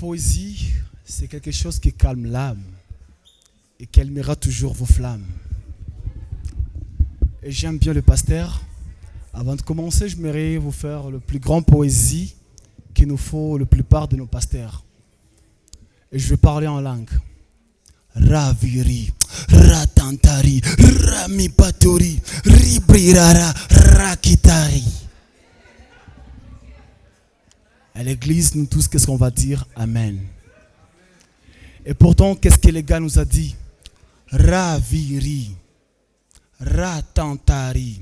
poésie, c'est quelque chose qui calme l'âme et calmera toujours vos flammes. Et j'aime bien le pasteur. Avant de commencer, je voudrais vous faire le plus grand poésie qu'il nous faut la plupart de nos pasteurs. Et je vais parler en langue. Raviri, ratantari, ramipatori, ribrirara, rakitari. À l'église, nous tous, qu'est-ce qu'on va dire? Amen. Et pourtant, qu'est-ce que les gars nous a dit? Raviri, ratantari,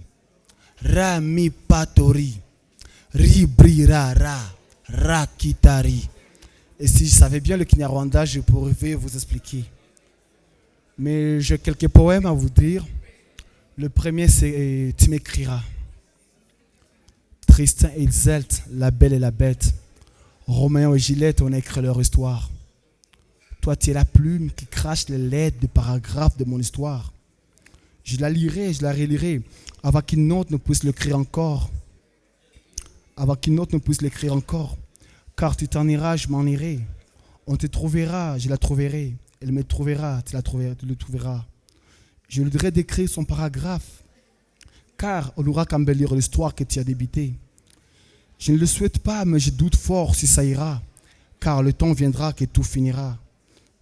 ramipatori, ribrirara, rakitari. Et si je savais bien le Kinyarwanda, je pourrais vous expliquer. Mais j'ai quelques poèmes à vous dire. Le premier, c'est Tu m'écriras. Tristan et Iseult, La Belle et la Bête. Roméo et Juliette, on a écrit leur histoire. Toi, tu es la plume qui crache les lettres des paragraphes de mon histoire. Je la lirai, je la relirai, avant qu'une autre ne puisse l'écrire encore. Avant qu'une autre ne puisse l'écrire encore. Car tu t'en iras, je m'en irai. On te trouvera, je la trouverai. Elle me trouvera, tu le trouveras. Je lui dirai d'écrire son paragraphe. Car on n'aura qu'à embellir l'histoire que tu as débutée. Je ne le souhaite pas, mais je doute fort si ça ira. Car le temps viendra que tout finira.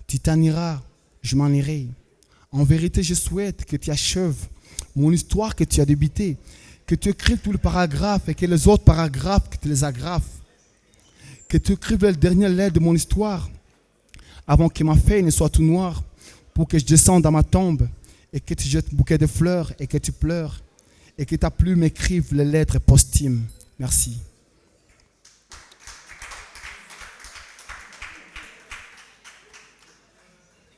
Tu t'en iras, je m'en irai. En vérité, je souhaite que tu achèves mon histoire que tu as débutée. Que tu écrives tout le paragraphe et que les autres paragraphes, que tu les agrafes. Que tu écrives la dernière lettre de mon histoire avant que ma feuille ne soit tout noire, pour que je descende dans ma tombe et que tu jettes un bouquet de fleurs et que tu pleures et que ta plume écrive les lettres posthumes. Merci.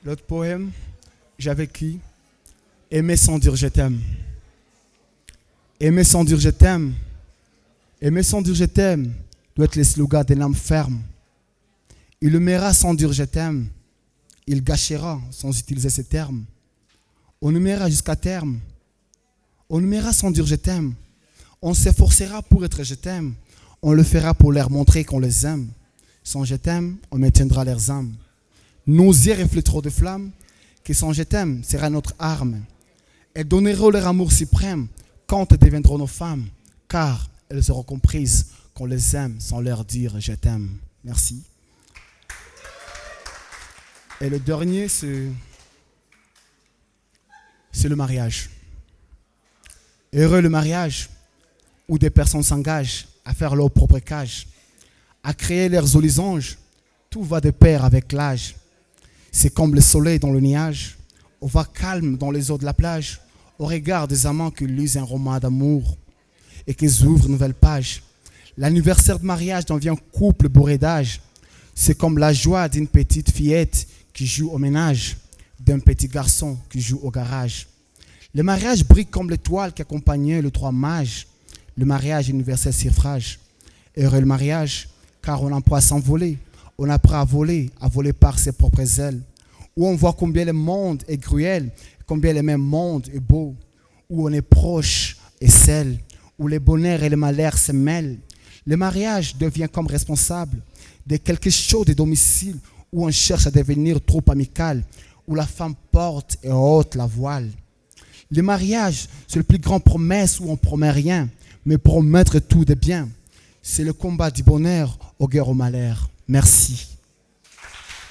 L'autre poème, j'avais écrit « Aimer sans dire je t'aime ». Aimer sans dire je t'aime. Aimer sans dire je t'aime doit être le slogan d'une âme ferme. Il aimera sans dire je t'aime. Il gâchera sans utiliser ces termes. On aimera jusqu'à terme. On aimera sans dire je t'aime. On s'efforcera pour être je t'aime. On le fera pour leur montrer qu'on les aime. Sans je t'aime, on maintiendra leurs âmes. Nos yeux reflèteront de flammes, que sans je t'aime sera notre arme. Elles donneront leur amour suprême quand elles deviendront nos femmes, car elles seront comprises qu'on les aime sans leur dire je t'aime. Merci. Et le dernier, c'est le mariage. Heureux le mariage, où des personnes s'engagent à faire leur propre cage, à créer leurs jolis anges. Tout va de pair avec l'âge. C'est comme le soleil dans le nuage, on va calme dans les eaux de la plage, au regard des amants qui lisent un roman d'amour et qui ouvrent une nouvelle page. L'anniversaire de mariage devient un couple bourré d'âge. C'est comme la joie d'une petite fillette qui joue au ménage, d'un petit garçon qui joue au garage. Le mariage brille comme l'étoile qui accompagnait les trois mages. Le mariage universel suffrage. Heureux le mariage, car on apprend à s'envoler. On apprend à voler par ses propres ailes. Où on voit combien le monde est cruel, combien le même monde est beau. Où on est proche et seul, où les bonheurs et les malheurs se mêlent. Le mariage devient comme responsable de quelque chose de domicile, où on cherche à devenir trop amical, où la femme porte et ôte la voile. Le mariage, c'est la plus grande promesse où on ne promet rien, mais promettre tout de bien. C'est le combat du bonheur au guerre au malheur. Merci.